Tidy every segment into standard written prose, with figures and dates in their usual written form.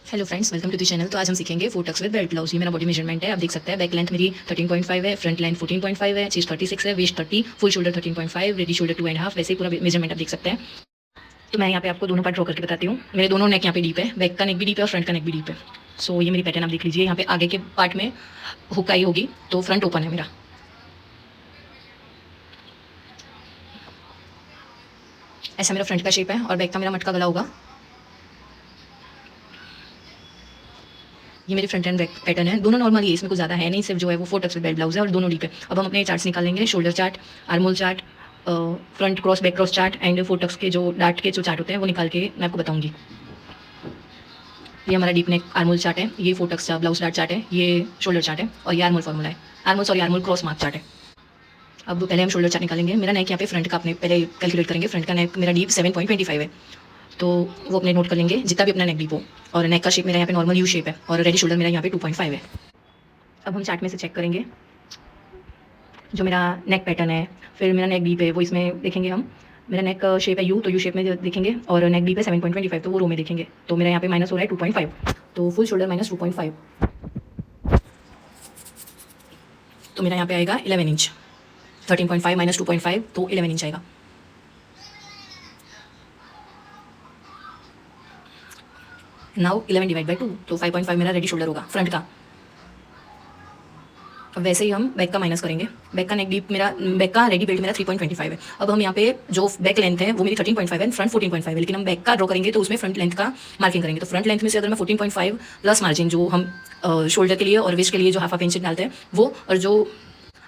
Hello friends, welcome to the channel. तो आज हम सीखेंगे four tucks with belt blouse. ये मेरा बॉडी मेजरमेंट है, आप देख सकते हैं। बैक लेंथ मेरी 13.5 है, फ्रंट लेंथ 14.5 है, चेस्ट 36 है, waist 30, full shoulder 13.5, ready shoulder 2.5। वैसे ही पूरा मेजरमेंट आप देख सकते हैं। तो मैं यहाँ पे आपको दोनों पार्ट ड्रॉ करके बताती हूँ। मेरे दोनों नेक यहाँ पे डीप है, बैक का नेक भी डीप है और फ्रंट का नेक भी डीप है। सो ये मेरी पैटर्न आप देख लीजिए। यहाँ पे आगे के पार्ट में हुक आई होगी, तो फ्रंट ओपन है मेरा। ऐसा मेरा फ्रंट का शेप है और बैक का मेरा मटका गला होगा। ये मेरी फ्रंट एंड बैक पैटर्न है। दोनों नॉर्मल ही है, इसमें कुछ ज़्यादा है नहीं, सिर्फ जो है वो four tucks with belt blouse है और दोनों डीप है। अब हम अपने चार्ट्स निकाल लेंगे। Shoulder chart, आर्मोल chart, front cross back cross chart and four tucks के जो डार्ट के जो चार्ट होते हैं वो निकाल के मैं आपको बताऊंगी। ये हमारा डीप नेक आर्मोल चार्ट है, ये फोर टक्स का ब्लाउज डार्ट चार्ट है, ये शोल्डर चार्ट है और ये आर्मोल फॉर्मूला है। आर्मोल क्रॉस मार्क चार्ट है। अब पहले हम शोल्डर चार्ट निकालेंगे। मेरा नेक यहाँ पे फ्रंट का अपने पहले कैलकुलेट करेंगे। फ्रंट का नेक मेरा डीप 7.25 है, तो वो अपने नोट कर लेंगे जितना भी अपना नेक डीप हो। और नेक का शेप मेरा यहाँ पे नॉर्मल यू शेप है और रेडी शोल्डर मेरा यहाँ पे 2.5 है। अब हम चार्ट में से चेक करेंगे जो मेरा नेक पैटर्न है, फिर मेरा नेक डीप है वो इसमें देखेंगे हम। मेरा नेक शेप है यू, तो यू शेप में देखेंगे और नेक डीप है 7.25, तो वो रो में देखेंगे। तो मेरा यहाँ पे माइनस हो रहा है 2.5, तो फुल शोल्डर माइनस 2.5, तो मेरा यहाँ पे आएगा 11 इंच। 13.5 माइनस 2.5 तो 11 इंच आएगा। नाउ 11 डिवाइड बाई 2, तो 5.5 मेरा रेडी शोल्डर होगा फ्रंट का। अब वैसे ही हम बैक का माइनस करेंगे। बैक का नेक डीप मेरा, बैक का रेडी बेल्ट मेरा 3.25 है। अब हम यहाँ पे जो बैक लेंथ है वो मेरी 13.5 है, फ्रंट 14.5 है, लेकिन हम बैक का ड्रॉ करेंगे तो उसमें फ्रंट लेंथ का मार्किंग करेंगे। तो फ्रंट लेंथ में से अगर मैं 14.5 प्लस मार्जिन जो हम शोल्डर के लिए और वेस्ट के लिए जो हाफ इंच डालते हैं वो, और जो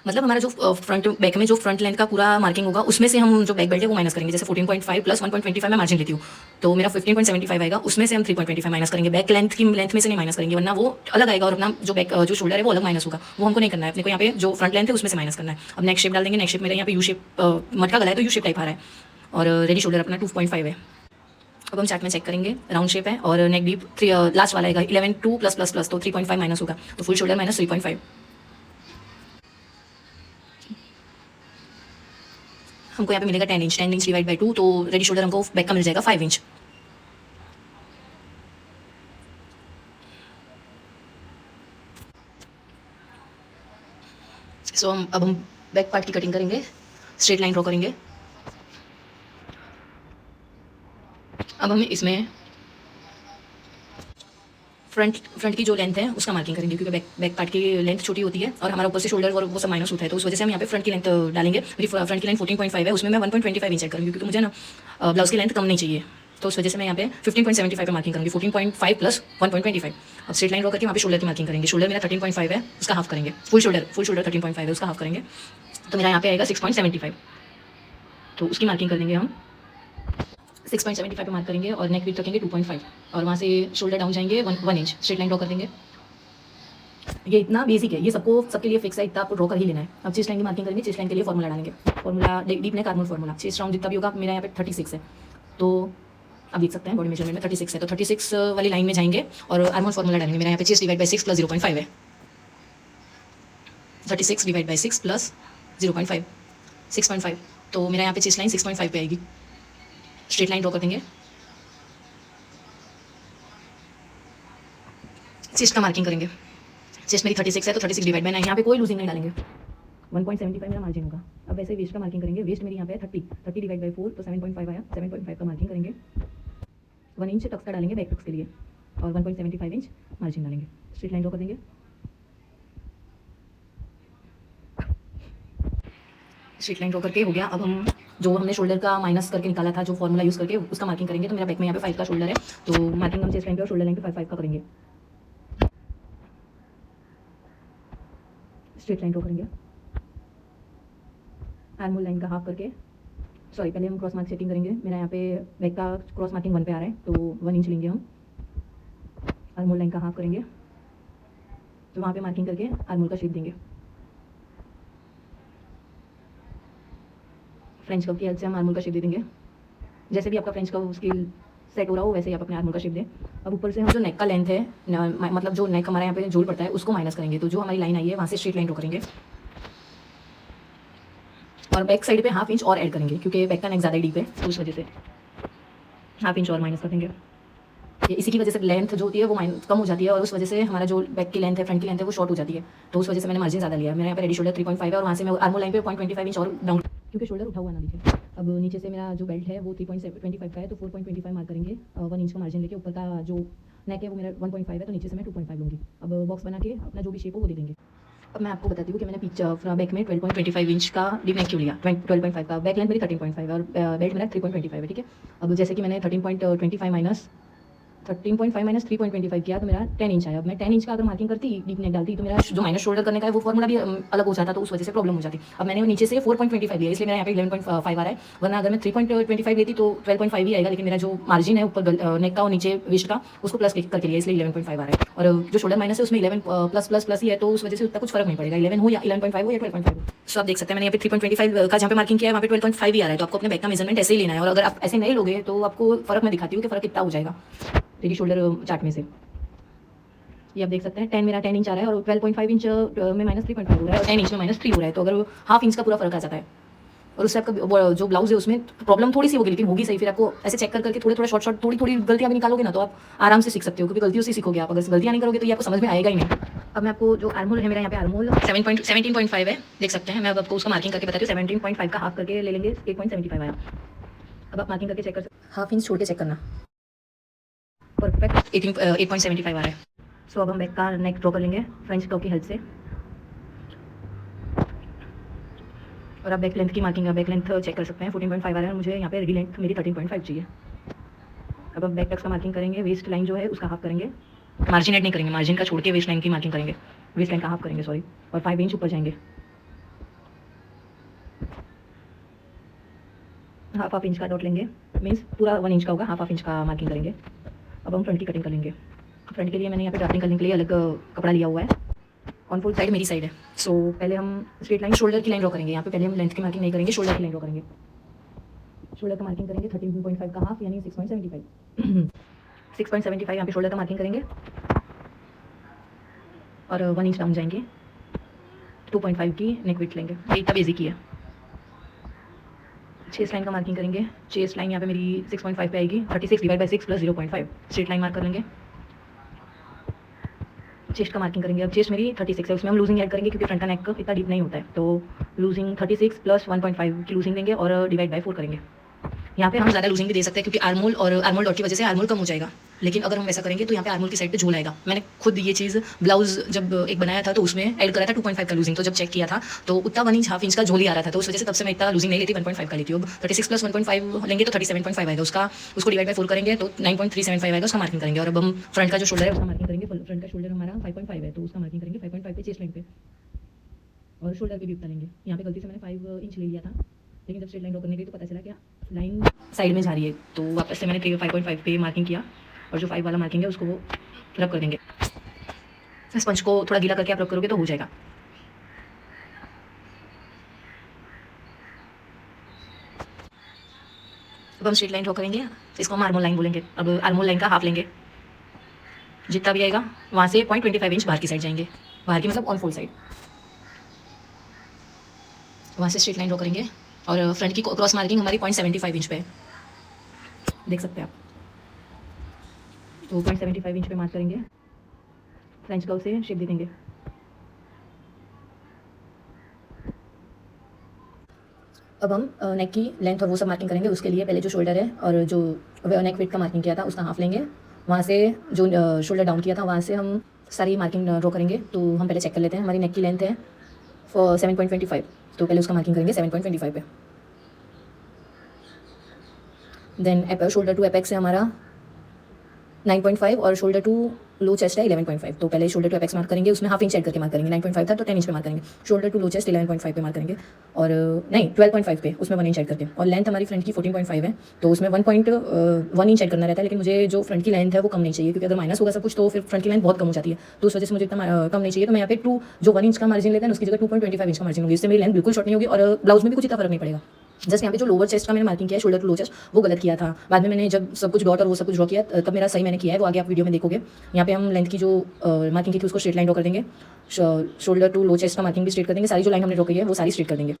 मतलब हमारा जो फ्रंट बैक में जो फ्रंट लेंथ का पूरा मार्किंग होगा उसमें से हम जो बैक बेल्ट है वो माइनस करेंगे। जैसे 14.5 प्लस 1.25 मैं मार्जिन लेती हूँ, तो मेरा 15.75 आएगा, उसमें से हम 3.25 माइनस करेंगे। बैक लेंथ की लेंथ में से नहीं माइनस करेंगे, वरना वो अलग आएगा और अपना जो बैक जो शोल्डर है वो अलग माइनस होगा। वो हमको नहीं करना है, अपने को यहाँ पे जो फ्रंट लेंथ है उसमें से माइनस करना है। अब नेक शेप डाल देंगे। नेक शेप मेरा यहाँ पे यू शेप मटका गला है, तो यू शेप टाइप आ रहा है और रेडी शोल्डर अपना 2.5 है। अब हम चार्ट में चेक करेंगे। राउंड शेप है और नेक डीप लास्ट वाला आएगा 11 2 प्लस प्लस प्लस, तो 3.5 माइनस होगा, तो फुल शोल्डर माइनस 3.5। हमको यहाँ पे मिलेगा 10 इंच। 10 इंच डिवाइड बाई 2, तो रेडी शोल्डर हमको बैक का मिल जाएगा 5 इंच। सो अब हम बैक पार्ट की कटिंग करेंगे। स्ट्रेट लाइन ड्रॉ करेंगे। अब हम इसमें फ्रंट की जो लेंथ है उसका मार्किंग करेंगे, क्योंकि बैक पार्ट की लेंथ छोटी होती है और हमारा ऊपर से शोल्डर और वो सब माइनस होता है, तो उस वजह से हम यहाँ पे फ्रंट की लेंथ डालेंगे। मेरी फ्रंट की लेंथ 14.5 है, उसमें मैं 1.25 इंच ऐड करूँगी, क्योंकि मुझे ना ब्लाउज की लेंथ कम नहीं चाहिए, तो उस वजह से मैं यहाँ पे 15.75 पे मार्किंग करूँगी। 14.5 प्लस 1.25। अब स्ट्रेट लाइन ड्रॉ करके वहाँ पे शोल्डर की मार्किंग करेंगे। शोल्डर मेरा 13.5 है, उसका हाफ करेंगे। फुल शोल्डर 13.5 है, उसका हाफ करेंगे, तो मेरा यहाँ पे आएगा 6.75, तो उसकी मार्किंग कर देंगे हम। 6.75 पे मार्क करेंगे और नेक विड्थ रखेंगे 2.5 और वहाँ से शोल्डर डाउन जाएंगे 1 इंच। स्ट्रेट लाइन ड्रॉ कर देंगे। ये इतना बेसिक है, ये सबके लिए फिक्स है, इतना आपको ड्रॉ कर ही लेना है। अब चेस्ट लाइन की मार्किंग करेंगे। चेस्ट लाइन के लिए फॉर्मूला डालेंगे। Formula deep neck आर्मोल formula. Chest round जितना भी होगा मेरा यहाँ पे 36 है, तो आप देख सकते हैं बॉडी मेजरमेंट में 36 है, तो 36 वाली लाइन में जाएंगे और आर्मोल फॉर्मूला डालेंगे। मेरा यहाँ पे चेस्ट डिवाइड बाई 6 प्लस 0.5 है। 36 डिवाइड बाई 6 प्लस 0.5, 6.5, तो मेरा यहाँ पे चेस्ट लाइन 6.5 पे आएगी। स्ट्रेट लाइन ड्रॉ कर देंगे। चेस्ट का मार्किंग करेंगे। चेस्ट मेरी 36 है, तो 36 डिवाइड बाई 9, यहाँ पे कोई लूजिंग नहीं डालेंगे। 1.75 मेरा मार्जिन होगा। अब वैसे वेस्ट का मार्किंग करेंगे। वेस्ट मेरी यहाँ पे 30 डिवाइड बाई 4, तो 7.5 आया। 7.5 का मार्किंग करेंगे। 1 इंच टक्स का डालेंगे बैक टक्स के लिए और 1.75 इंच मार्जिन डालेंगे। स्ट्रेट लाइन ड्रॉ कर देंगे। स्ट्रेट लाइन ड्रॉ करके हो गया। अब हम जो हमने शोल्डर का माइनस करके निकाला था, जो फॉर्मूला यूज़ करके, उसका मार्किंग करेंगे। तो मेरा बैक में यहाँ पे 5 का शोल्डर है, तो मार्किंग हम चेस्ट लाइन पे और शोल्डर लाइन पे 5 का करेंगे। स्ट्रेट लाइन ड्रॉ करेंगे। आर्मोल लाइन का हाफ करके, सॉरी पहले हम क्रॉस मार्क सेटिंग करेंगे। मेरा यहाँ पे बैक का क्रॉस मार्किंग 1 पे आ रहा है, तो 1 इंच लेंगे हम। आर्मोल लाइन का हाफ करेंगे, तो वहाँ पे मार्किंग करके आर्मोल का शेप देंगे। फ्रेंच कर्व की हेल्प से हम आर्मोल का शेप दे देंगे। जैसे भी आपका फ्रेंच कर्व स्किल सेट हो रहा हो वैसे ही आप अपने आर्मोल का शेप दें। अब ऊपर से हम जो नेक का लेंथ है, मतलब जो नेक हमारा यहाँ पे झोल पड़ता है, उसको माइनस करेंगे। तो जो हमारी लाइन आई है वहाँ से स्ट्रेट लाइन ड्रॉ करेंगे और बैक साइड पे हाफ इंच और ऐड करेंगे, क्योंकि बैक का नेक ज़्यादा डीप है, तो उस वजह से हाफ इंच और माइनस कर देंगे। इसी की वजह से लेंथ जो होती है वो कम हो जाती है और उस वजह से हमारा जो बैक की लेंथ है, फ्रंट की लेंथ है, वो शॉर्ट हो जाती है। तो उस वजह से मैंने मार्जिन ज़्यादा लिया है। मेरे यहाँ पे रेडी शोल्डर 3.5 है और वहाँ से मैं आर्मोल लाइन पे 0.25 इंच और डाउन, क्योंकि शोल्डर उठा हुआ ना दिखे। अब नीचे से मेरा जो बेल्ट है वो 3.25 का है, तो 4.25 मार्क करेंगे 1 इंच का मार्जिन लेके। ऊपर का जो नेक है वो मेरा 1.5 है, तो नीचे से मैं 2.5 लूँगी। अब बॉक्स बना के अपना जो भी शेप हो वो दे देंगे। अब मैं आपको बताती हूँ कि मैंने पीछे बैक में 12.25 इंच का डीप नेक क्यों लिया। 12.5 का बैक लेंथ मेरी 13.5 है और बेल्ट मेरा 3.25 है, ठीक है। अब जैसे कि मैंने 13.25 माइनस 13.5 माइनस 3.25 किया तो मेरा 10 इंच आया। अब मैं 10 इंच का अगर मार्किंग करती डीप नेक डालती तो मेरा जो माइनस शोल्डर करने का है वो फॉर्मूला भी अलग हो जाता, तो उस वजह से प्रॉब्लम हो जाती। अब मैंने नीचे से 4.25 लिया, इसलिए मेरा यहाँ पे 11.5 आ रहा है। वरना अगर मैं 3.25 लेती तो 12.5 ही आएगा, लेकिन मेरा जो मार्जिन है ऊपर नेक का और नीचे वेस्ट का उसको प्लस करके लिया, इसलिए 11.5 आ रहा है। और जो शोल्डर माइनस है उसमें 11 प्लस ही है, तो उस वजह से उतना कुछ फर्क नहीं पड़ेगा, 11 हो या 11.5 हो या 12.5 हो। सो आप देख सकते हैं मैंने यहाँ पे 3.25 का जहाँ पे मार्किंग किया है वहाँ पे 12.5 ही आ रहा है। तो आपको अपने बैक का मेजरमेंट ऐसे ही लेना है, और अगर आप ऐसे नहीं लोगे तो आपको फर्क मैं दिखाती हूँ कि फर्क कितना हो जाएगा। देखिए शोल्डर चार्ट में से ये आप देख सकते हैं 10 मेरा 10 इंच आ रहा है और 12.5 इंच में माइनस 3.5 हो रहा है और 10 इंच में माइनस 3 हो रहा है, तो अगर हाफ इंच का पूरा फर्क आ जाता है। और उससे आपका जो ब्लाउज है उसमें प्रॉब्लम थोड़ी सी होगी, लेकिन होगी सही। फिर आपको ऐसे चेक करके थोड़े थोड़े शॉर्ट थोड़ी थोड़ी गलतियां भी निकालोगे ना, तो आप आराम से सीख सकते हो, क्योंकि गलतियों से सीखोगे आप। अगर गलतियां नहीं करोगे तो ये आपको समझ में आएगा ही नहीं। अब मैं आपको जो आर्मोल है मेरा यहाँ पे आर्मोल 17.5 है, देख सकते हैं। मैं अब आपको उसका मार्किंग करके बताती हूँ। 17.5 का हाफ करके ले लेंगे, 8.75 आया। अब आप मार्किंग करके चेक कर सकते, हाफ इंच छोड़ के चेक करना, परफेक्ट 8.75 आ रहा है। सो अब हम बैक का नेक ड्रॉ कर लेंगे फ्रेंच ड्रॉ की हेल्प से। और आप बैक लेंथ की मार्किंग, बैक लेंथ चेक कर सकते हैं 14.5 आ रहा है और मुझे यहाँ पे रेडी लेंथ मेरी 13.5 चाहिए। अब हम बैक टक्स का मार्किंग करेंगे, वेस्ट लाइन जो है उसका हाफ करेंगे, मार्जिन ऐड नहीं करेंगे, मार्जिन का छोड़ के वेस्ट लाइन की मार्किंग करेंगे, वेस्ट लाइन का हाफ करेंगे सॉरी, और 5 इंच ऊपर जाएंगे, हाफ इंच का डॉट लेंगे, मीन्स पूरा 1 इंच का होगा, हाफ इंच का मार्किंग करेंगे। अब हम फ्रंट की कटिंग कर लेंगे। फ्रंट के लिए मैंने यहाँ पे ड्राफ्टिंग करने के लिए अलग कपड़ा लिया हुआ है। ऑन फुल साइड मेरी साइड है। सो पहले हम स्ट्रेट लाइन शोल्डर की लाइन ड्रॉ करेंगे। यहाँ पे पहले हम लेंथ की मार्किंग नहीं करेंगे, शोल्डर की लाइन ड्रॉ करेंगे। शोल्डर का मार्किंग करेंगे 13.5 का हाफ यानी 6.75 6.75 यहाँ पे शोल्डर का मार्किंग करेंगे और 1 इंच डाउन जाएंगे, 2.5 की नेक विड्थ लेंगे। ये इतना बेसिक ही है। चेस्ट लाइन का मार्किंग करेंगे। चेस्ट लाइन यहाँ पे मेरी 6.5 पे आएगी, 36 divide by 6 plus 0.5 straight line mark कर लेंगे। चेस्ट का मार्किंग करेंगे। अब चेस्ट मेरी 36 है, उसमें हम लूजिंग ऐड करेंगे क्योंकि फ्रंट का नेक इतना डीप नहीं होता है, तो लूजिंग 36 प्लस 1.5 की लूजिंग देंगे और डिवाइड बाई 4 करेंगे। यहाँ पे हम ज़्यादा लूजिंग भी दे सकते हैं क्योंकि आर्मोल और आर्मोल डॉट की वजह से आर्मोल कम हो जाएगा, लेकिन अगर हम वैसा करेंगे तो यहाँ पे आर्मोल की साइड पे झोल आएगा। मैंने खुद ये चीज़ ब्लाउज जब एक बनाया था तो उसमें ऐड करा था 2.5 का लूजिंग, तो जब चेक किया था तो उतना 1 इंच हाफ इंच का झोल ही आ रहा था, तो उस वजह से तब से मैं इतना लूजिंग नहीं लेती, 1.5 का लेती हूँ। 36 प्लस 1.5 लेंगे तो 37.5 आएगा, उसको डिवाइड बाई 4 करेंगे तो 9.375 आएगा, उसका मार्किंग करेंगे। और अब हम फ्रंट का जो शोल्डर है उसका मार्किंग करेंगे। फ्रंट का शोल्डर हमारा 5.5 है, तो उसका मार्किंग करेंगे 5.5 पे चेस्ट लाइन पे, और शोल्डर पे भी उतना लेंगे। यहाँ पे गलती से मैंने 5 इंच ले लिया था, लेकिन जब स्ट्रेट लाइन ड्रॉ करने गई तो पता चला कि लाइन साइड में जा रही है, तो वापस से मैंने 5.5 पे मार्किंग किया और जो 5 वाला मार्किंग है उसको वो रब कर देंगे। स्पंज को थोड़ा गीला करके आप रब करोगे तो हो जाएगा। अब हम स्ट्रेट लाइन ड्रॉ करेंगे, इसको हम आर्मोल लाइन बोलेंगे। अब आर्मोल लाइन का हाफ लेंगे, जितना भी आएगा वहाँ से 0.25 इंच बाहर की साइड जाएंगे, बाहर की मतलब ऑन फुल साइड। वहाँ से स्ट्रेट लाइन ड्रॉ करेंगे और फ्रंट की क्रॉस मार्किंग हमारी 0.75 इंच पे है, देख सकते हैं आप। तो 0.75 इंच पे मार्क करेंगे, फ्रेंच कर्व से शेप दे देंगे। अब हम नेक की लेंथ और वो सब मार्किंग करेंगे। उसके लिए पहले जो शोल्डर है और जो नेक विड्थ का मार्किंग किया था उसका हाफ लेंगे, वहाँ से जो शोल्डर डाउन किया था वहाँ से हम सारी मार्किंग ड्रॉ करेंगे। तो हम पहले चेक कर लेते हैं। हमारी नेक की लेंथ है 7.25, तो पहले उसका मार्किंग करेंगे 7.25 पे। देन शोल्डर टू एपेक्स है हमारा 9.5 और शोल्डर टू लो चेस्ट है 11.5, तो पहले शोल्डर टू एपेक्स मार्क करेंगे, उसमें हाफ इंच ऐड करके मार्क करेंगे। 9.5 था तो 10 इंच पे मार्क करेंगे। शोल्डर टू लो चेस्ट 11.5 पे मार्क करेंगे, और नहीं 12.5 पे, उसमें 1 इंच ऐड करके। और लेंथ हमारी फ्रंट की 14.5 है, तो उसमें 1.1 इंच ऐड करना रहता है, लेकिन मुझे जो फ्रंट की लेंथ है वो कम नहीं चाहिए, क्योंकि अगर माइनस होगा सब कुछ तो फिर फ्रंट की लेंथ बहुत कम हो जाती है, तो उस वजह से मुझे इतना कम नहीं चाहिए। तो मैं यहाँ पे 1 इंच का मार्जिन लेते हैं, उसकी जगह 2.25 इंच का मार्जिन होगी, इससे मेरी लेंथ बिल्कुल शॉर्ट नहीं होगी और ब्लाउज में भी कुछ इतना फर्क नहीं पड़ेगा। जस्ट यहाँ पे जो लोअर चेस्ट का मैंने मार्किंग किया है, शोल्डर टू लो चेस्ट, वो गलत किया था। बाद में मैंने जब सब कुछ डॉट और वो सब कुछ ड्रॉ किया तब मेरा सही मैंने किया है, वो आगे आप वीडियो में देखोगे। यहाँ पे हम लेंथ की जो मार्किंग की थी उसको स्ट्रेट लाइन ड्रॉ कर देंगे। शोल्डर टू लो चेस्ट का मार्किंग भी स्ट्रेट कर देंगे। सारी जो लाइन हमने ड्रॉ की है वो सारी स्ट्रेट कर देंगे।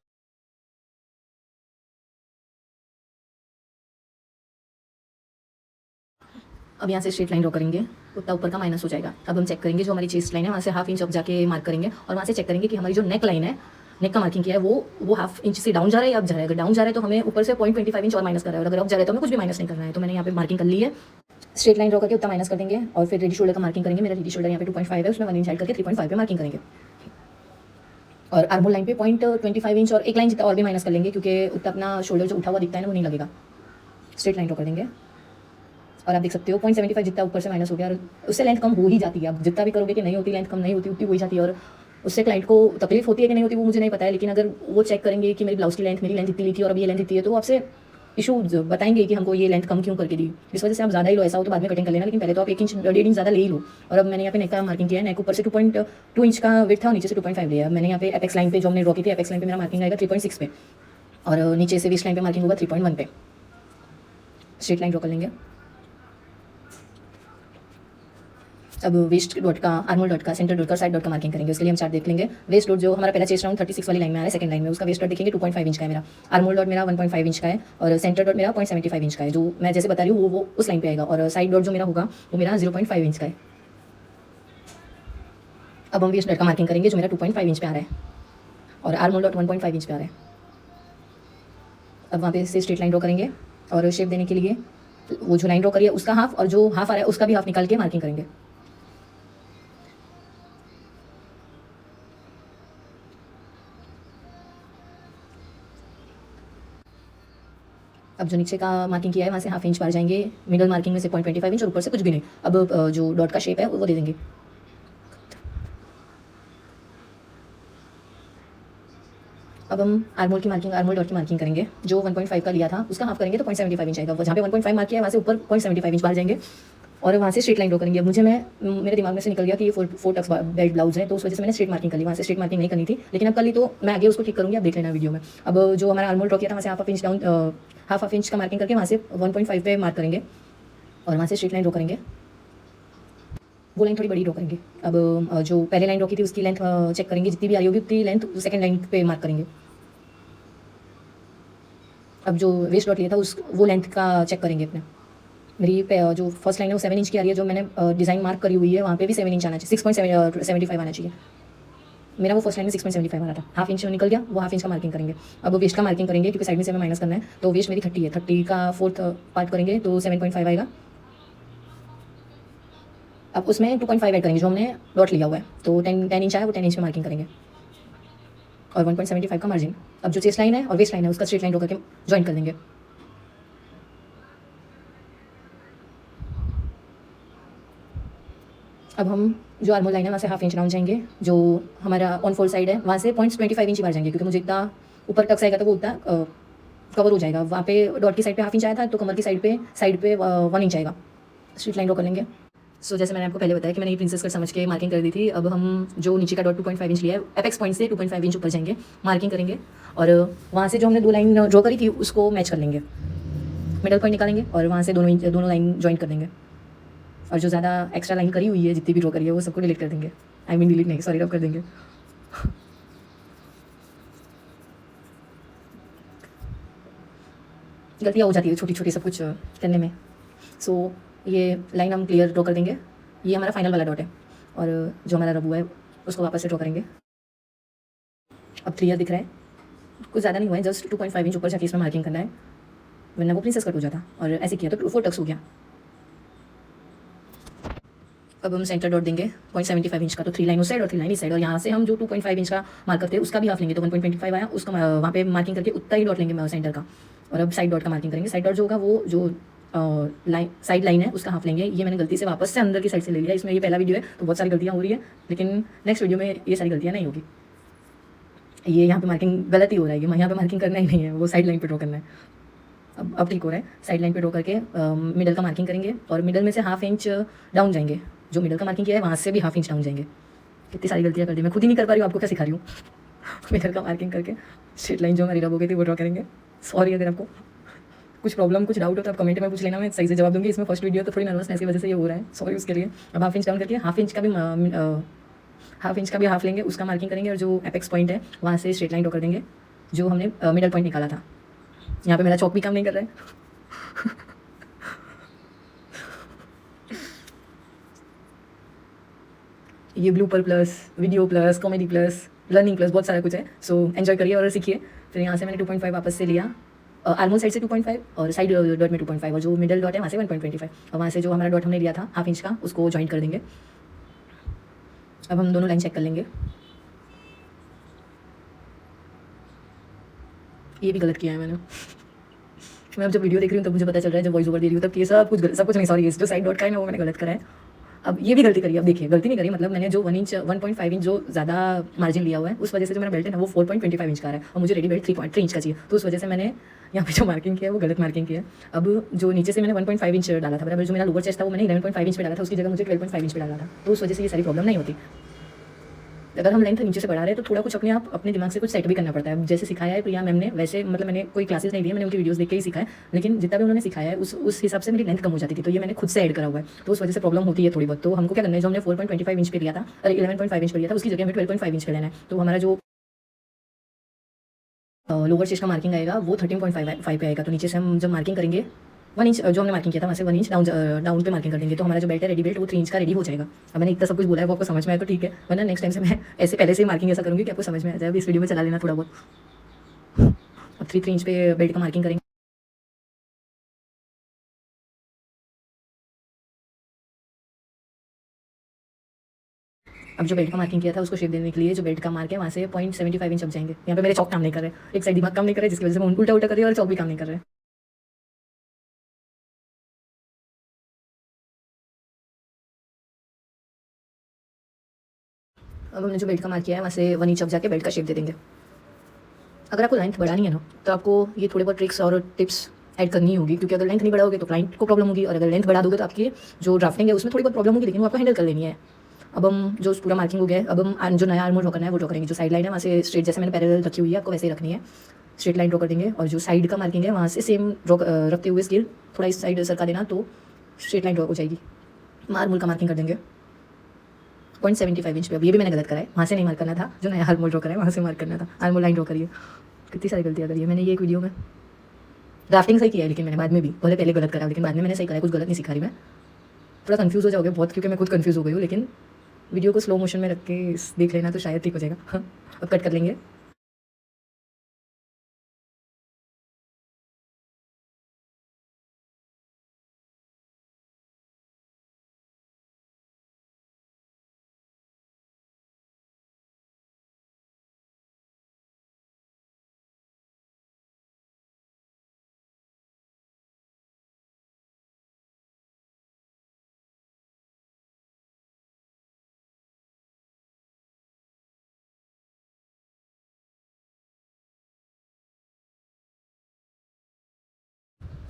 अब यहाँ से स्ट्रेट लाइन ड्रॉ करेंगे, उतना ऊपर का माइनस हो जाएगा। अब हम चेक करेंगे जो हमारी चेस्ट लाइन है वहाँ से हाफ इंच अब जाके मार्क करेंगे और वहाँ से चेक करेंगे कि हमारी जो नेक लाइन है, नेक का मार्किंग किया है वो हाफ इंच से डाउन जा रहा है या अप जा रहा है। अगर डाउन जा रहा है तो हमें ऊपर से 0.25 इंच और माइनस कर रहा है, और अगर अप जा रहा है तो हमें कुछ भी माइनस नहीं करना है। तो मैंने यहाँ पे मार्किंग कर ली है। स्ट्रेट लाइन ड्रॉ करके उतना माइनस कर देंगे और फिर रेडी शोल्डर का मार्किंग करेंगे। मेरा रेडी शोल्डर यहाँ पे 2.5 है, उसमें 1 इंच ऐड करके 3.5 पे मार्किंग करेंगे। और आर्मोल लाइन पे 0.25 इंच और 1 लाइन जितना और भी माइनस कर लेंगे, क्योंकि उतना अपना शोल्डर जो उठा हुआ दिखता है ना वो नहीं लगेगा। स्ट्रेट लाइन ड्रॉ कर देंगे और आप देख सकते हो 0.75 जितना ऊपर से माइनस हो गया, और उससे लेंथ कम हो ही जाती है। अब जितना भी करोगे कि नहीं होती, लेंथ कम नहीं होती, उतनी हो ही जाती है। और उससे क्लाइंट को तकलीफ होती है कि नहीं होती वो मुझे नहीं पता है, लेकिन अगर वो चेक करेंगे कि मेरी ब्लाउज की लेंथ, मेरी लेंथ इतनी ली थी और अब ये लेंथ इतनी है, तो वो आपसे इशू बताएंगे कि हमको ये लेंथ कम क्यों करके दी। इस वजह से आप ज़्यादा ही लो, ऐसा हो तो बाद में कटिंग कर लेना, लेकिन पहले तो आप 1 इंच 1.5 इंच ज़्यादा ले ही लो। और अब मैंने यहाँ पे नेक का मार्किंग किया है। नेक ऊपर से 2.2 इंच का विड्थ था और नीचे से 2.5 लिया। मैंने यहाँ पे एपेक्स लाइन पे जो हमने ड्रॉ की थी, एपेक्स लाइन पे मेरा मार्किंग आएगा 3.6 पे, और नीचे से वेस्ट लाइन पे मार्किंग होगा 3.1 पे। स्ट्रेट लाइन ड्रॉ कर लेंगे। अब वेस्ट डॉट का, आर्मोल डॉट का, सेंटर डॉट का, साइड डॉट का मार्किंग करेंगे। उसके लिए हम चार्ट देख लेंगे। वेस्ट डॉट जो हमारा पहला चेस्ट राउंड 36 वाली लाइन में आ रहा है, सेकंड लाइन में, उसका वेस्ट डॉट देखेंगे 2.5 इंच का है मेरा। आर्मोल डॉट मेरा 1.5 इंच का है और सेंटर डॉट मेरा 0.75 इंच का है। जो मैं जैसे बता रही हूँ वो उस लाइन पे आएगा। और साइड डॉट जो मेरा होगा वो मेरा 0.5 इंच का है। अब हम वेस्ट डॉट का मार्किंग करेंगे जो मेरा 2.5 इंच पे आ रहा है, और आर्मोल डॉट 1.5 इंच पे आ रहा है। अब वहाँ पे से स्ट्रेट लाइन ड्रॉ करेंगे और शेप देने के लिए वो जो लाइन ड्रॉ करिए उसका हाफ, और जो हाफ आ रहा है उसका भी हाफ निकाल के मार्किंग करेंगे। अब जो नीचे का मार्किंग किया है वहाँ से हाफ इंच बाहर जाएंगे, मिडल मार्किंग में से 0.25 इंच और ऊपर से कुछ भी नहीं। अब जो डॉट का शेप है वो दे देंगे। अब हम आर्मोल की मार्किंग, आर्मोल डॉट की मार्किंग करेंगे। जो 1.5 का लिया था उसका हाफ करेंगे तो 0.75 इंच आएगा। जहाँ पे 1.5 मार्क किया है वहाँ से ऊपर 0.75 इंच बाहर जाएंगे और वहाँ से स्ट्रेट लाइन ड्रॉ करेंगे। अब मेरे दिमाग में से निकल गया कि ये 4 टक्स बेल्ट ब्लाउज है, तो उस वजह से मैंने स्ट्रेट मार्किंग कर ली। वहाँ से स्ट्रेट मार्किंग नहीं करनी थी, लेकिन अब कर ली तो मैं आगे उसको ठीक करूँगी, आप देख लेना वीडियो में। अब जो हमारा आर्मोल ड्रॉ किया था वहाँ से half inch down, half inch का मार्किंग करके वहाँ से 1.5 पे मार्क करेंगे और वहाँ से स्ट्रेट लाइन ड्रॉ करेंगे। वो लाइन थोड़ी बड़ी ड्रॉ करेंगे। अब जो पहले लाइन ड्रॉ की थी उसकी लेंथ चेक करेंगे, जितनी भी आ रही होगी उतनी लेंथ सेकंड लाइन पे मार्क करेंगे। अब जो वेस्ट डॉट लिया था वो लेंथ का चेक करेंगे अपने। मेरी जो फर्स्ट लाइन है वो 7 इंच की आ रही है। जो मैंने डिज़ाइन मार्क करी हुई है वहाँ पे भी 7 इंच आना चाहिए, 6.75 आना चाहिए। मेरा वो फर्स्ट लाइन में 6.75 आ रहा था, हाफ इंच निकल गया, वो हाफ इंच का मार्किंग करेंगे। अब वेस्ट का मार्किंग करेंगे क्योंकि साइड में से हमें माइनस करना है। तो वेस्ट मेरी 30 है, 30 का 4th पार्ट करेंगे तो 7.5 आएगा। अब उसमें 2.5 ऐड करेंगे जो हमने डॉट लिया हुआ है, तो 10 इंच आया, वो 10 इंच में मार्किंग करेंगे और 1.75 का मार्जिन। अब जो चेस्ट लाइन है और वेस्ट लाइन है उसका स्ट्रेट लाइन ड्रॉ करके ज्वाइन कर देंगे। अब हम जो आर्मोल लाइन है वहाँ से हाफ इंच डाउन जाएंगे। जो हमारा ऑन फोल्ड साइड है वहाँ से 0.25 इंच बाहर जाएंगे, क्योंकि मुझे इतना ऊपर टक्स आएगा तो वो उतना कवर हो जाएगा। वहाँ पे डॉट की साइड पे हाफ इंच आया था, तो कमर की साइड पे 1 इंच आएगा। स्ट्रेट लाइन ड्रॉ कर लेंगे। सो जैसे मैंने आपको पहले बताया कि मैंने ये प्रिंसेस कट समझ के मार्किंग कर दी थी। अब हम जो नीचे का डॉट 2.5 इंच लिया है, एपेक्स पॉइंट से 2.5 इंच ऊपर जाएंगे, मार्किंग करेंगे और वहाँ से जो हमने 2 लाइन ड्रॉ करी थी उसको मैच कर लेंगे। मिडल पॉइंट निकालेंगे और वहाँ से दोनों लाइन ज्वाइन कर देंगे। और जो ज़्यादा एक्स्ट्रा लाइन करी हुई है, जितनी भी ड्रॉ करी है, वो सबको डिलीट कर देंगे। डिलीट नहीं, सॉरी, रब कर देंगे। गलतियाँ हो जाती है छोटी छोटी सब कुछ करने में। सो ये लाइन हम क्लियर ड्रॉ कर देंगे। ये हमारा फाइनल वाला डॉट है और जो हमारा रब हुआ है उसको वापस से ड्रॉ करेंगे। अब क्लियर दिख रहा है, कुछ ज़्यादा नहीं हुआ है, जस्ट 2.5 इंच ऊपर जाके इसमें मार्किंग करना है, वरना वो प्रिंसेस कट हो जाता। और ऐसे किया तो 4 टक्स हो गया। अब हम सेंटर डॉट देंगे 0.75 इंच का, तो 3 लाइन उस साइड और 3 लाइन इस साइड। और यहाँ से हम जो 2.5 इंच का मार्क करते हैं उसका भी हाफ लेंगे, तो 1.25 आया, उसका वहाँ पे मार्किंग करके उतना ही डॉट लेंगे सेंटर का। और अब साइड डॉट का मार्किंग करेंगे। साइड डॉट जो होगा वो जो साइड लाइन है उसका हाफ लेंगे। ये मैंने गलती से वापस से अंदर की साइड से ले लिया। इसमें ये पहला वीडियो है तो बहुत सारी गलतियाँ हो रही है, लेकिन नेक्स्ट वीडियो में ये सारी गलतियाँ नहीं होगी। ये यहाँ पे मार्किंग गलत ही हो रहा है, यहाँ पे मार्किंग करना ही नहीं है, वो साइड लाइन पे ड्रॉ करना है। अब ठीक हो रहा है। साइड लाइन पे ड्रॉ करके मिडल का मार्किंग करेंगे और मिडल में से हाफ इंच डाउन जाएंगे। जो मिडल का मार्किंग किया है वहाँ से भी हाफ इंच डाउन जाएंगे। कितनी सारी गलतियाँ कर दी, मैं खुद ही नहीं कर पा रही हूँ, आपको क्या सिखा रही हूँ। मिडल का मार्किंग करके स्ट्रेट लाइन जो हमारी रब हो गई थी वो ड्रॉ करेंगे। सॉरी अगर आपको कुछ प्रॉब्लम, कुछ डाउट हो तो आप कमेंट में पूछ लेना, मैं सही से जवाब दूंगी। इसमें फर्स्ट वीडियो तो थोड़ी नर्वसनेस की वजह से ये हो रहा है, सॉरी उसके लिए। अब हाफ इंच डाउन करके हाफ इंच का भी हाफ लेंगे, उसका मार्किंग करेंगे और जो एपेक्स पॉइंट है वहाँ से स्ट्रेट लाइन ड्रॉ कर देंगे जो हमने मिडल पॉइंट निकाला था। यहाँ पे मेरा चौक भी काम नहीं कर रहा है। ये blooper plus, video plus, comedy plus, learning plus, बहुत सारा कुछ है। सो एंजॉय करिए और सीखिए। फिर यहाँ से मैंने 2.5 वापस से लिया, आर्मोल साइड से 2.5 और साइड डॉट में 2.5 और जो मिडल डॉट है वहाँ से 1.25 और वहाँ से जो हमारा डॉट हमने लिया था हाफ इंच का उसको जॉइंट कर देंगे। अब हम दोनों लाइन चेक कर लेंगे। ये भी गलत किया है मैंने। मैं अब जब वीडियो देख रही हूँ तब मुझे पता चल रहा है, जब वॉइस ओवर दे रही हूँ तब कि सब कुछ नहीं, सॉरी, जो साइड डॉट का है ना वो मैंने गलत करा है। अब ये भी गलती करी। अब देखिए गलती नहीं करी, मतलब मैंने जो 1.5 इंच जो ज़्यादा मार्जिन लिया हुआ है उस वजह से जो मेरा बेल्ट है ना वो 4.25 इंच का है और मुझे रेडी बेल्ट 3.3 इंच का चाहिए, तो उस वजह से मैंने यहाँ पे जो मार्किंग किया है वो गलत मार्किंग किया है। अब जो नीचे से मैंने 1.5 इंच डाला था, बराबर जो मेरा लोअर चेस्ट था वो मैंने 11.5 इंच पे डाला था, उसकी जगह मुझे 12.5 इंच पे डाला था, तो उस वजह से ये सारी प्रॉब्लम नहीं होती। अगर हम लेंथ नीचे से बढ़ा रहे हैं तो थोड़ा कुछ अपने दिमाग से कुछ सेट भी करना पड़ता है। जैसे सिखाया है प्रिया मैम ने, वैसे मतलब मैंने कोई क्लासेस नहीं दी है, मैंने उनकी वीडियोस देख के ही सीखा है, लेकिन जितना भी उन्होंने सिखाया है उस हिसाब से मेरी लेंथ कम हो जाती थी, तो ये मैंने खुद से ऐड करा हुआ है, तो उस वजह से प्रॉब्लम होती है थोड़ी बहुत। तो हमको क्या करना है, जो हमने 4.25 इंच पे लिया था, अरे 11.5 इंच पे लिया था, उसकी जगह हमें 12.5 इंच पे लेना है। तो हमारा जो लोअर चेस्ट का मार्किंग आएगा वो 13.5 पे आएगा। तो नीचे से हम जब मार्किंग करेंगे 1 इंच जो हमने मार्किंग किया था वहाँ से 1 इंच डाउन पे मार्किंग कर देंगे, तो हमारा जो बेल्ट है रेडी बेल्ट वो 3 इंच का रेडी हो जाएगा। अब मैंने इतना सब कुछ बोला है, वो आपको समझ में आया तो ठीक है, वरना नेक्स्ट टाइम से मैं ऐसे पहले से ही मार्किंग ऐसा करूँगी कि आपको समझ में आ जाए। अब इस वीडियो में चला लेना थोड़ा बहुत। अब 3 इंच पे बेल्ट का मार्किंग करेंगे। अब जो बेल्ट का मार्किंग किया था उसको शेप देने के लिए जो बेल्ट का मार्क है वहाँ से 0.75 इंच अब जाएंगे। यहाँ पे मेरे चौक काम नहीं कर रहे, एक साइड दिमाग काम नहीं कर रहा है, जिसकी वजह से मैं उल्टा उल्टा कर रही हूँ और चौक भी काम नहीं कर रहे हैं। अब हमने जो बेल्ट का मार्क किया है वहाँ से 1 इंच अब जाके बेल्ट का शेप दे देंगे। अगर आपको लेंथ बढ़ानी है ना तो आपको ये थोड़े बहुत ट्रिक्स और टिप्स ऐड करनी होगी, क्योंकि अगर लेंथ नहीं बढ़ाओगे तो क्लाइंट को प्रॉब्लम होगी, और अगर लेंथ बढ़ा दोगे तो आपकी जो ड्राफ्टिंग है उसमें थोड़ी बहुत प्रॉब्लम होगी, लेकिन वो आपको हैंडल कर लेनी है। अब हम जो पूरा मार्किंग हो गया है, अब हम जो नया आर्मोल ड्रॉ करना है वो ड्रॉ करेंगे। जो साइड लाइन है वहाँ से स्ट्रेट, जैसे मैंने पैरेलल रखी हुई है आपको वैसे ही रखनी है, स्ट्रेट लाइन ड्रॉ कर देंगे। और जो साइड का मार्किंग है वहाँ से सेम ड्रॉ रखते हुए स्केल थोड़ा इस साइड सरका देना, तो स्ट्रेट लाइन ड्रॉ हो जाएगी। आर्मोल का मार्किंग कर देंगे 0.75 इंच पे। अब ये भी मैंने गलत करा है, वहाँ से नहीं मार्क करना था, जो नया आर्मोल ड्रॉ करा है वहाँ से मार्क करना था। आर्मोल लाइन ड्रॉ करिए। कितनी सारी गलतियाँ करी है मैंने ये एक वीडियो में। ड्राफ्टिंग सही किया है लेकिन मैंने बाद में भी, पहले गलत करा लेकिन बाद में मैंने सही करा है, कुछ गलत नहीं सिखा रही मैं। थोड़ा कंफ्यूज हो जाओगे बहुत, क्योंकि मैं खुद कंफ्यूज हो गई हूँ, लेकिन वीडियो को स्लो मोशन में रख के देख लेना तो शायद ठीक हो जाएगा। अब कट कर लेंगे।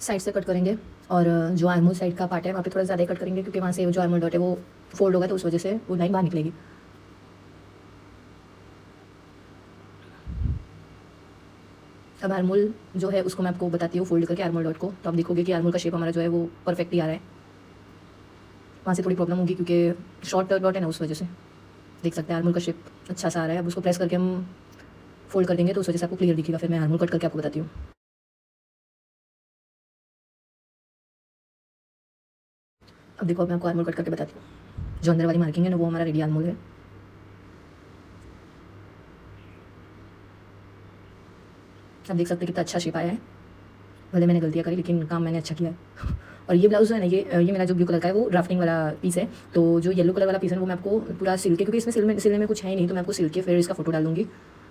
साइड से कट करेंगे और जो आर्मोल साइड का पार्ट है वहाँ पे थोड़ा ज़्यादा कट करेंगे, क्योंकि वहाँ से जो आर्मोल डॉट है वो फोल्ड होगा, तो उस वजह से वो लाइन बाहर निकलेगी। अब आर्मोल जो है उसको मैं आपको बताती हूँ फोल्ड करके आर्मोल डॉट को, तो आप देखोगे कि आर्मोल का शेप हमारा जो है वो परफेक्ट ही आ रहा है। वहाँ से थोड़ी प्रॉब्लम होगी क्योंकि शॉर्ट डॉट है ना, उस वजह से देख सकते हैं आर्मोल का शेप अच्छा सा आ रहा है। अब उसको प्रेस करके हम फोल्ड कर देंगे तो उस वजह से आपको क्लियर दिखेगा। फिर मैं आर्मोल कट करके आपको बताती हूँ। अब देखो, अब मैं आपको आर्मोल कट करके बताती हूँ। जो अंदर वाली मार्किंग है ना वो हमारा रेडी आर्मोल है। आप देख सकते हैं कितना अच्छा शेप आया है। भले मैंने गलतियाँ करी लेकिन काम मैंने अच्छा किया है। और ये ब्लाउज है ना, ये मेरा जो ब्लू कलर का है वो ड्राफ्टिंग वाला पीस है। तो जो येलो कलर वाला पीस है वो मैं आपको पूरा सिल के, क्योंकि इसमें सिलने में कुछ है ही नहीं, तो मैं आपको सिल के फिर इसका फोटो डाल दूँगी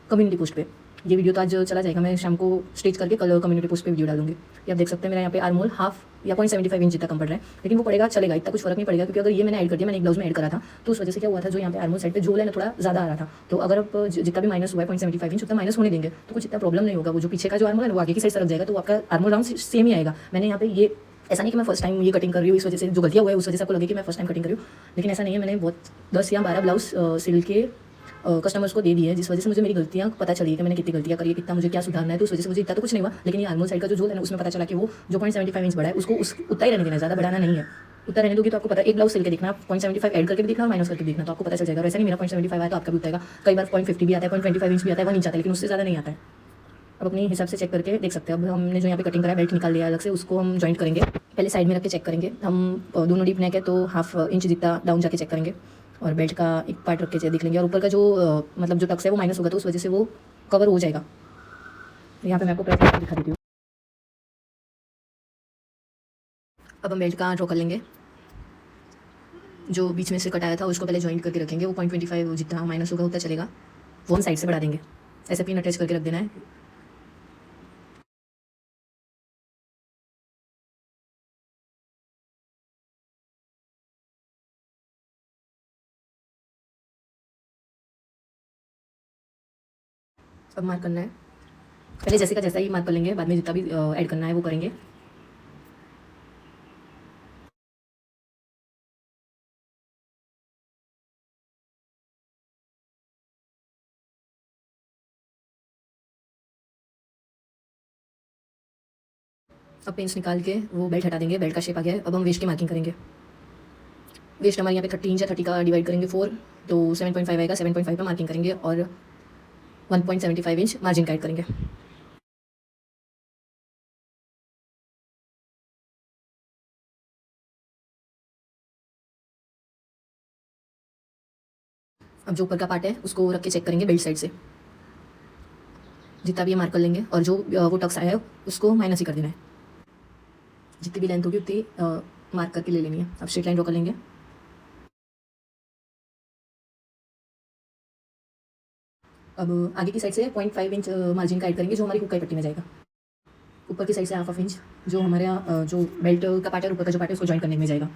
कम्युनिटी पोस्ट पे। ये वीडियो तो आज चला जाएगा, मैं शाम को स्टिच करके कल कम्युनिटी पोस्ट पे वीडियो डालूंगी। ये आप देख सकते हैं मेरा यहाँ पे आर्मोल हाफ या 0.75 इंच जितना कम पड़ रहा है, लेकिन वो पड़ेगा, चलेगा, इतना कुछ फर्क नहीं पड़ेगा, क्योंकि अगर ये मैंने ऐड कर दिया, मैंने एक ब्लाउज में ऐड करा था, तो उस वजह से क्या हुआ था, जो यहाँ पे आर्मोल साइड पे झोल है ना थोड़ा ज़्यादा आ रहा था। तो अगर आप जितना भी माइनस हुआ है 0.75 इंच उतना माइनस होने देंगे तो कुछ इतना प्रॉब्लम नहीं होगा। वो जो पीछे का जो आर्मोल है वो आगे की साइड सरक जाएगा, तो आपका आर्मोल राउंड सेम ही आएगा। मैंने यहाँ पे ये ऐसा नहीं कि मैं फर्स्ट टाइम ये कटिंग कर रही हूँ, इस वजह से जो गलतियाँ हुआ है उस वजह से आपको लगे कि मैं फर्स्ट टाइम कटिंग कर रही हूँ, लेकिन ऐसा नहीं है। मैंने बहुत 10 या 12 ब्लाउज सिल के कस्टमर्स को दे दी है, जिस वजह से मुझे मेरी गलतियाँ पता चली है कि मैंने कितनी गलतियाँ करी है, कितना मुझे क्या सुधारना है, तो उस वजह से मुझे इतना तो कुछ नहीं हुआ। लेकिन ये आर्मोल साइड का जो झोल है ना उसमें पता चला कि वो जो 0.75 इंच बड़ा है उसको उतना ही रहने देना, ज़्यादा बढ़ाना नहीं है। उतना रहने दोगे तो आपको पता है, एक ब्लाउज सिल के देखना, 0.75 ऐड करके भी देखना और माइनस करके देखना, तो आपको पता चल जाएगा। वैसे नहीं मेरा 0.75 आया तो आपका भी उतारेगा, कई बार 0.50 भी आता है, 0.25 इंच भी आता है, 1 इंच आता है, लेकिन उससे ज़्यादा नहीं आता है। अब अपने हिसाब से चेक करके देख सकते हैं। अब हमने जो यहाँ पे कटिंग करा है बेल्ट निकाल लिया अलग से, उसको हम जॉइंट करेंगे। पहले साइड में रख के चेक करेंगे हम, दोनों डीप नेक है तो हाफ इंच जितना डाउन जाके चेक करेंगे। और बेल्ट का एक पार्ट रख के देख लेंगे, और ऊपर का जो मतलब जो टक्स है वो माइनस होगा, तो उस वजह से वो कवर हो जाएगा। यहाँ पे मैं आपको प्रेस करके दिखा देती हूँ। अब हम बेल्ट का ड्रॉ कर लेंगे। जो बीच में से कटाया था उसको पहले जॉइंट करके रखेंगे, वो 0.25 जितना माइनस होगा उतना चलेगा, वो हम साइड से बढ़ा देंगे। ऐसे पिन अटैच करके रख देना है। अब मार्क करना है, पहले जैसे का जैसा ही मार्क कर लेंगे, बाद में जितना भी ऐड करना है वो करेंगे। अब पेंस निकाल के वो बेल्ट हटा देंगे, बेल्ट का शेप आ गया है। अब हम वेस्ट की मार्किंग करेंगे। वेस्ट हमारे यहाँ पे 30 इंच है, 30 का डिवाइड करेंगे 4, तो 7.5 आएगा। 7.5 पे मार्किंग करेंगे और 1.75 इंच मार्जिन का ऐड करेंगे। अब जो ऊपर का पार्ट है उसको रख के चेक करेंगे बेल्ट साइड से, जितना भी ये मार्क कर लेंगे, और जो वो टक्स आया है उसको माइनस ही कर देना है। जितनी भी लेंथ होगी उतनी मार्क करके ले लेनी है। अब स्ट्रेट लाइन ड्रॉ कर लेंगे। अब आगे की साइड से 0.5 इंच मार्जिन का ऐड करेंगे, जो हमारी हुक की पट्टी में जाएगा। ऊपर की साइड से हाफ इंच जो हमारे जो बेल्ट का पार्ट है, ऊपर का जो पार्ट है उसको जॉइन करने में जाएगा।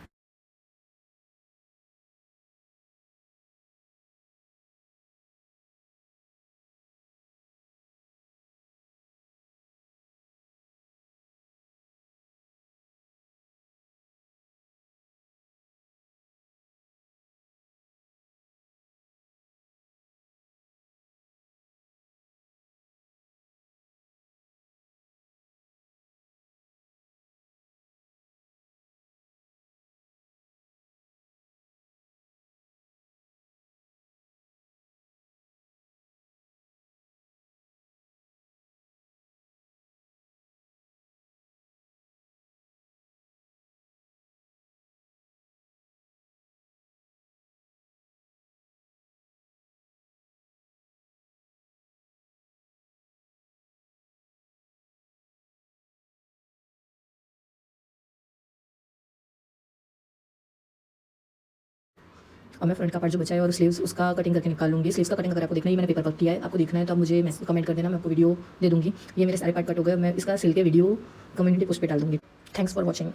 और मैं फ्रंट का पार्ट जो बचा है और स्लीव्स उसका कटिंग करके निकाल लूँगी। स्लीव्स का कटिंग अगर आपको देखना है, मैंने पेपर वर्क किया है, आपको देखना है तो आप मुझे मैसेज कमेंट कर देना, मैं आपको वीडियो दे दूँगी। ये मेरे सारे पार्ट कट हो गए, मैं इसका सिल के वीडियो कम्युनिटी पोस्ट पे डाल दूँगी। Thanks for watching.